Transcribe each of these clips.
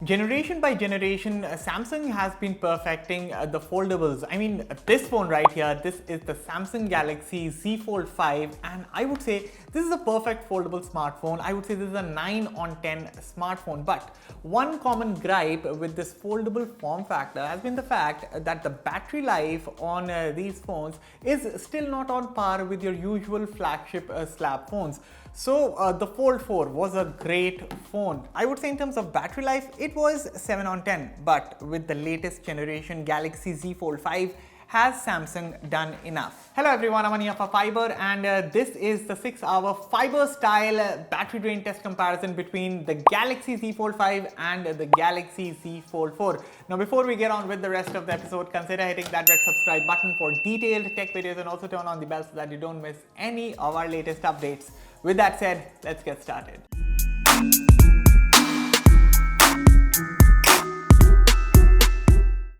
Generation by generation, Samsung has been perfecting the foldables. I mean, this phone right here, this is the Samsung Galaxy Z Fold 5, and I would say this is a perfect foldable smartphone. I would say this is a 9 on 10 smartphone. But one common gripe with this foldable form factor has been the fact that the battery life on these phones is still not on par with your usual flagship slab phones. So the Fold 4 was a great phone. I would say in terms of battery life, it was 7 on 10. But with the latest generation Galaxy Z Fold 5, has Samsung done enough? Hello everyone, I'm Ania for Fiber, and this is the 6-hour Fiber style battery drain test comparison between the Galaxy Z Fold 5 and the Galaxy Z Fold 4. Now before we get on with the rest of the episode, consider hitting that red subscribe button for detailed tech videos and also turn on the bell so that you don't miss any of our latest updates. With that said, let's get started.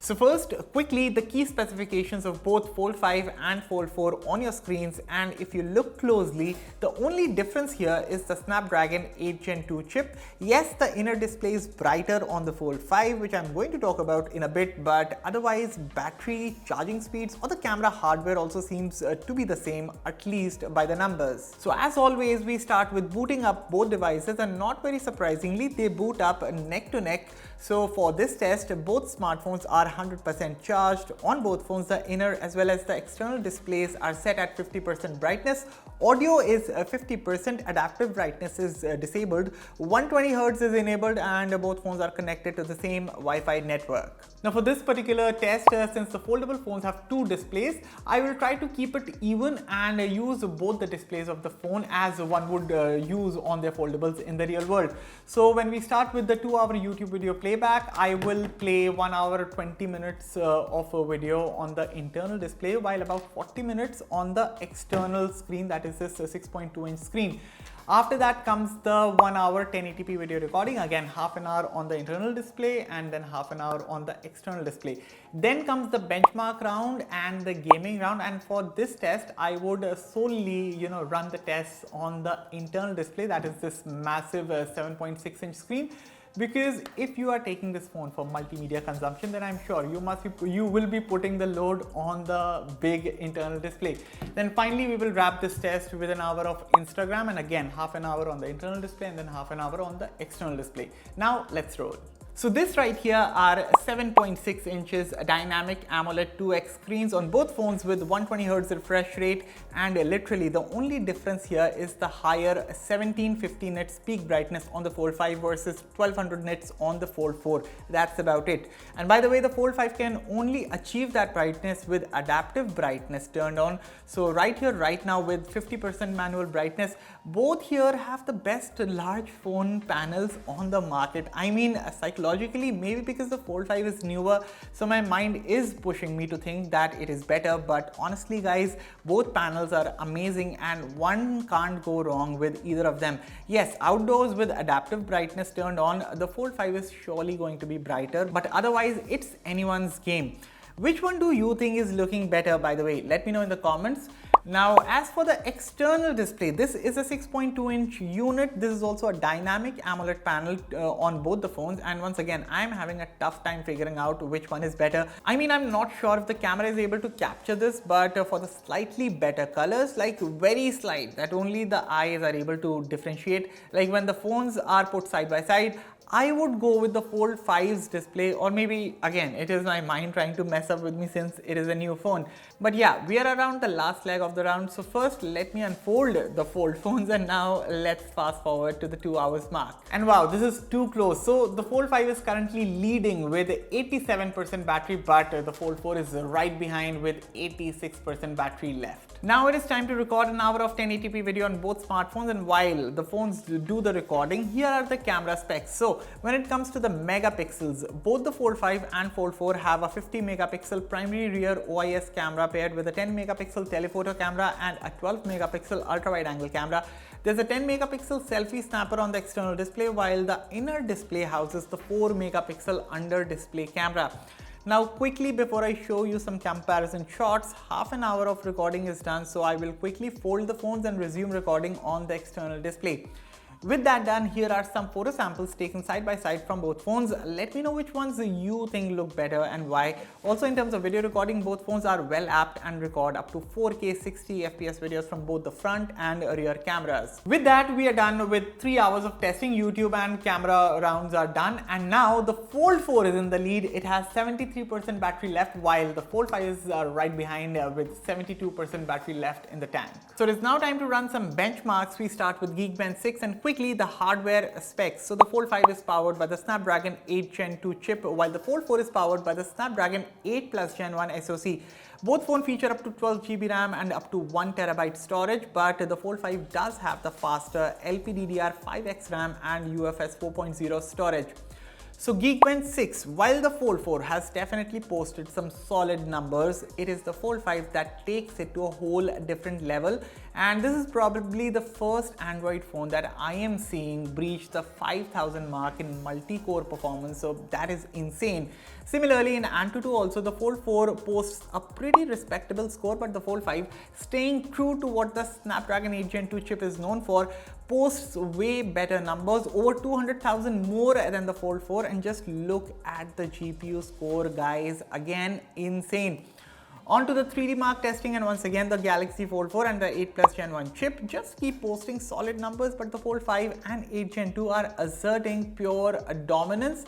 So first, quickly, the key specifications of both Fold 5 and Fold 4 on your screens, and if you look closely, the only difference here is the Snapdragon 8 Gen 2 chip. Yes, the inner display is brighter on the Fold 5, which I'm going to talk about in a bit, but otherwise battery, charging speeds or the camera hardware also seems to be the same, at least by the numbers. So as always, we start with booting up both devices, and not very surprisingly, they boot up neck to neck. So for this test, both smartphones are 100% charged. On both phones, the inner as well as the external displays are set at 50% brightness. Audio is 50%, adaptive brightness is disabled, 120 Hz is enabled, and both phones are connected to the same Wi-Fi network. Now for this particular test, since the foldable phones have two displays, I will try to keep it even and use both the displays of the phone as one would use on their foldables in the real world. So when we start with the 2-hour YouTube video playback, I will play 1 hour 20 minutes of a video on the internal display, while about 40 minutes on the external screen, that is this 6.2-inch screen. After that comes the 1 hour 1080p video recording, again half an hour on the internal display and then half an hour on the external display. Then comes the benchmark round and the gaming round, and for this test I would solely run the tests on the internal display, that is this massive 7.6-inch screen. Because if you are taking this phone for multimedia consumption, then I'm sure you will be putting the load on the big internal display. Then finally we will wrap this test with an hour of Instagram, and again half an hour on the internal display and then half an hour on the external display. Now let's roll. So this right here are 7.6 inches dynamic AMOLED 2X screens on both phones with 120 Hz refresh rate, and literally the only difference here is the higher 1750 nits peak brightness on the Fold 5 versus 1200 nits on the Fold 4. That's about it. And by the way, the Fold 5 can only achieve that brightness with adaptive brightness turned on. So right here, right now with 50% manual brightness, both here have the best large phone panels on the market. I mean, psychologically, maybe because the Fold 5 is newer, so my mind is pushing me to think that it is better, but honestly guys, both panels are amazing and one can't go wrong with either of them. Yes, outdoors with adaptive brightness turned on, the Fold 5 is surely going to be brighter, but otherwise it's anyone's game. Which one do you think is looking better, by the way? Let me know in the comments. Now, as for the external display, this is a 6.2-inch unit. This is also a dynamic AMOLED panel on both the phones. And once again, I'm having a tough time figuring out which one is better. I mean, I'm not sure if the camera is able to capture this, but for the slightly better colors, like very slight, that only the eyes are able to differentiate, like when the phones are put side by side, I would go with the Fold 5's display, or maybe again it is my mind trying to mess up with me since it is a new phone. But yeah, we are around the last leg of the round, so first let me unfold the Fold phones, and now let's fast forward to the 2 hours mark. And wow, this is too close. So the Fold 5 is currently leading with 87% battery, but the Fold 4 is right behind with 86% battery left. Now it is time to record an hour of 1080p video on both smartphones, and while the phones do the recording, here are the camera specs. So when it comes to the megapixels, both the Fold 5 and Fold 4 have a 50 megapixel primary rear OIS camera paired with a 10 megapixel telephoto camera and a 12 megapixel ultra wide angle camera. There's a 10 megapixel selfie snapper on the external display, while the inner display houses the 4 megapixel under display camera. Now quickly, before I show you some comparison shots, half an hour of recording is done, so I will quickly fold the phones and resume recording on the external display. With that done, here are some photo samples taken side by side from both phones. Let me know which ones you think look better and why. Also, in terms of video recording, both phones are well apt and record up to 4K 60 FPS videos from both the front and rear cameras. With that, we are done with 3 hours of testing. YouTube and camera rounds are done, and now the Fold 4 is in the lead. It has 73% battery left, while the Fold 5 is right behind with 72% battery left in the tank. So it is now time to run some benchmarks. We start with Geekbench 6 and quickly the hardware specs. So the Fold 5 is powered by the Snapdragon 8 Gen 2 chip, while the Fold 4 is powered by the Snapdragon 8 Plus Gen 1 SoC. Both phones feature up to 12 GB RAM and up to 1 TB storage, but the Fold 5 does have the faster LPDDR5X RAM and UFS 4.0 storage. So Geekbench 6, while the Fold 4 has definitely posted some solid numbers, it is the Fold 5 that takes it to a whole different level, and this is probably the first Android phone that I am seeing breach the 5000 mark in multi-core performance, so that is insane. Similarly, in Antutu also, the Fold 4 posts a pretty respectable score, but the Fold 5, staying true to what the Snapdragon 8 Gen 2 chip is known for, posts way better numbers, over 200,000 more than the Fold 4, and just look at the GPU score, guys, again insane. On to the 3D Mark testing, and once again the Galaxy Fold 4 and the 8 Plus Gen 1 chip just keep posting solid numbers, but the Fold 5 and 8 Gen 2 are asserting pure dominance.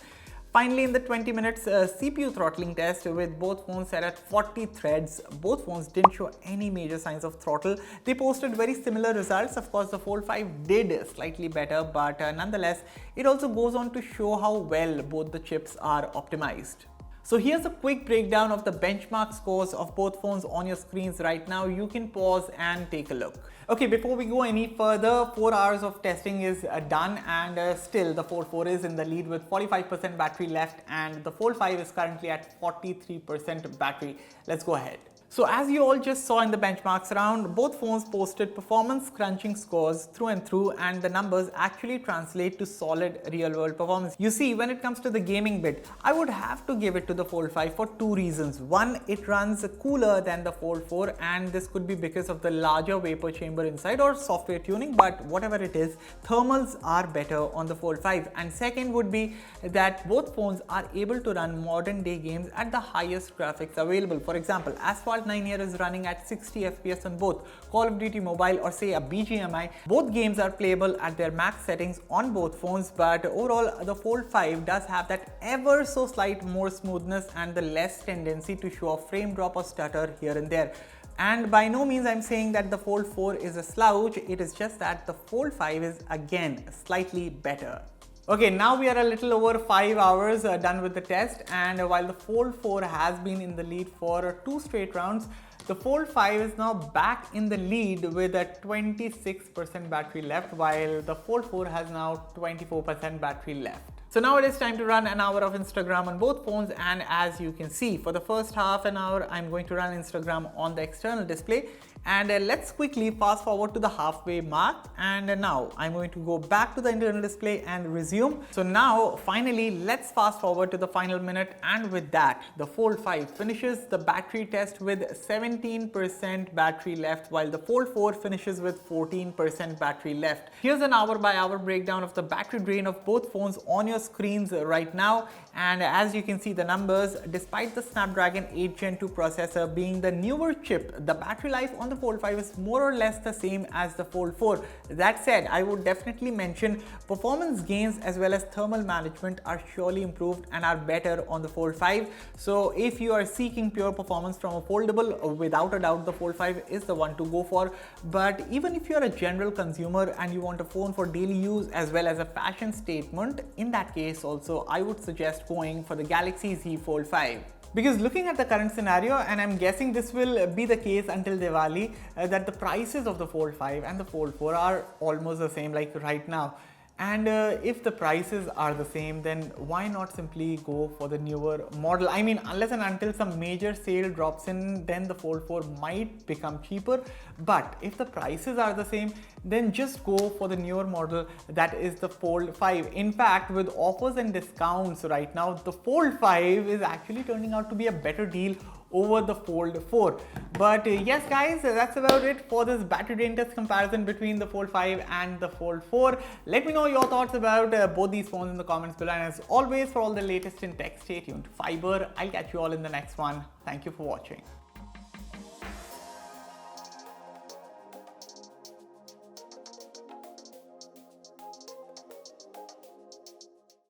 Finally, in the 20 minutes CPU throttling test with both phones set at 40 threads, both phones didn't show any major signs of throttle. They posted very similar results. Of course, the Fold 5 did slightly better, but nonetheless, it also goes on to show how well both the chips are optimized. So here's a quick breakdown of the benchmark scores of both phones on your screens right now. You can pause and take a look. Okay, before we go any further, 4 hours of testing is done, and still the Fold 4 is in the lead with 45% battery left, and the Fold 5 is currently at 43% battery. Let's go ahead. So as you all just saw in the benchmarks round, both phones posted performance crunching scores through and through, and the numbers actually translate to solid real world performance. You see, when it comes to the gaming bit, I would have to give it to the Fold 5 for 2 reasons. One, it runs cooler than the Fold 4, and this could be because of the larger vapor chamber inside or software tuning, but whatever it is, thermals are better on the Fold 5. And second would be that both phones are able to run modern day games at the highest graphics available. For example, Asphalt 9 here is running at 60 FPS on both Call of Duty Mobile or say a BGMI. Both games are playable at their max settings on both phones, but overall the Fold 5 does have that ever so slight more smoothness and the less tendency to show a frame drop or stutter here and there. And by no means I'm saying that the Fold 4 is a slouch, it is just that the Fold 5 is again slightly better. Okay, now we are a little over 5 hours done with the test, and while the Fold 4 has been in the lead for 2 straight rounds, the Fold 5 is now back in the lead with a 26% battery left, while the Fold 4 has now 24% battery left. So now it is time to run an hour of Instagram on both phones, and as you can see, for the first half an hour, I'm going to run Instagram on the external display. And let's quickly fast forward to the halfway mark, and now I'm going to go back to the internal display and resume. So now finally let's fast forward to the final minute, and with that the Fold 5 finishes the battery test with 17% battery left, while the Fold 4 finishes with 14% battery left. Here's an hour by hour breakdown of the battery drain of both phones on your screens right now, and as you can see the numbers, despite the Snapdragon 8 Gen 2 processor being the newer chip, the battery life on the Fold 5 is more or less the same as the Fold 4. That said, I would definitely mention performance gains as well as thermal management are surely improved and are better on the Fold 5. So if you are seeking pure performance from a foldable, without a doubt the Fold 5 is the one to go for. But even if you are a general consumer and you want a phone for daily use as well as a fashion statement, in that case also I would suggest going for the Galaxy Z Fold 5. Because looking at the current scenario, and I'm guessing this will be the case until Diwali, that the prices of the Fold 5 and the Fold 4 are almost the same like right now. And if the prices are the same, then why not simply go for the newer model? I mean, unless and until some major sale drops in, then the Fold 4 might become cheaper. But if the prices are the same, then just go for the newer model, that is the Fold 5. In fact, with offers and discounts right now, the Fold 5 is actually turning out to be a better deal over the Fold 4. But yes guys, that's about it for this battery drain test comparison between the Fold 5 and the Fold 4. Let me know your thoughts about both these phones in the comments below, and as always, for all the latest in tech, stay tuned to Fiber. I'll catch you all in the next one. Thank you for watching.